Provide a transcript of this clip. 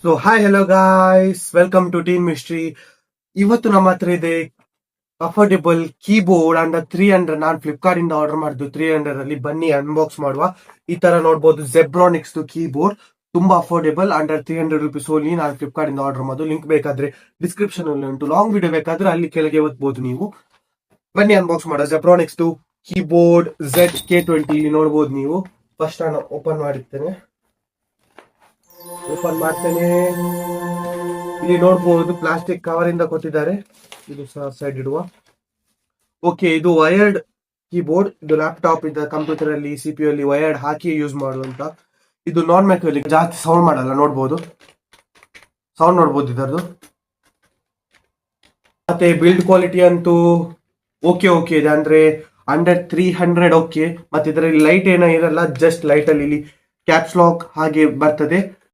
So hi hello guys, welcome to Team Mystery. ಇವತ್ತು ನಮ್ಮ ಹತ್ರ ಇದೆ ಅಫೋರ್ಡೆಬಲ್ ಕೀಬೋರ್ಡ್ ಅಂಡರ್ 300. ನಾನು ಫ್ಲಿಪ್ಕಾರ್ಟ್ ಇಂದ ಆರ್ಡರ್ ಮಾಡಿದ್ದು 300 ಅಲ್ಲಿ. ಬನ್ನಿ ಅನ್ಬಾಕ್ಸ್ ಮಾಡುವ. ಈ ತರ ನೋಡ್ಬೋದು ಜೆಬ್ರಾನಿಕ್ಸ್ ಕೀಬೋರ್ಡ್, ತುಂಬಾ ಅಫೋರ್ಡೆಬಲ್, ಅಂಡರ್ 300 ರುಪೀಸ್ ಓನ್ಲಿ. ನಾನು ಫ್ಲಿಪ್ಕಾರ್ಟ್ ಇಂದ ಆರ್ಡರ್ ಮಾಡೋದು. ಲಿಂಕ್ ಬೇಕಾದ್ರೆ ಡಿಸ್ಕ್ರಿಪ್ಷನ್ ಅಲ್ಲಿ ಉಂಟು. ಲಾಂಗ್ ವಿಡಿಯೋ ಬೇಕಾದ್ರೆ ಅಲ್ಲಿ ಕೆಳಗೆ ಓದ್ಬೋದು ನೀವು. ಬನ್ನಿ ಅನ್ಬಾಕ್ಸ್ ಮಾಡೋಣ. ಜೆಬ್ರಾನಿಕ್ಸ್ ಕೀಬೋರ್ಡ್ ZK20 ನೋಡ್ಬೋದು ನೀವು. ಫಸ್ಟ್ ನಾನು ಓಪನ್ ಮಾಡ್ತೇನೆ. ಇಲ್ಲಿ ನೋಡ್ಬೋದು ಪ್ಲಾಸ್ಟಿಕ್ ಕವರ್ ಇಂದ ಕೊಟ್ಟಿದ್ದಾರೆ. ಇದು ಸಹ ಸೈಡ್ ಇಡುವ. ಓಕೆ, ಇದು ವಯರ್ಡ್ ಕೀಬೋರ್ಡ್. ಇದು ಲ್ಯಾಪ್ಟಾಪ್ ಇಂದ ಕಂಪ್ಯೂಟರ್ ಅಲ್ಲಿ CPU ಅಲ್ಲಿ ವಯರ್ಡ್ ಹಾಕಿ ಯೂಸ್ ಮಾಡುವಂತ. ಇದು ನಾನ್ ಮೆಕ್ಯಾನಿಕ್, ಜಾಸ್ತಿ ಸೌಂಡ್ ಮಾಡಲ್ಲ. ನೋಡ್ಬೋದು ಸೌಂಡ್ ನೋಡ್ಬೋದು ಇದರದು. ಮತ್ತೆ ಬಿಲ್ಡ್ ಕ್ವಾಲಿಟಿ ಅಂತೂ ಓಕೆ ಇದೆ, ಅಂದ್ರೆ ಅಂಡರ್ 300 ಓಕೆ. ಮತ್ತೆ ಇದರಲ್ಲಿ ಲೈಟ್ ಏನೋ ಇರಲ್ಲ, ಜಸ್ಟ್ ಲೈಟ್ ಅಲ್ಲಿ ಇಲ್ಲಿ ಕ್ಯಾಪ್ಸ್ ಲಾಕ್ ಹಾಗೆ ಬರ್ತದೆ.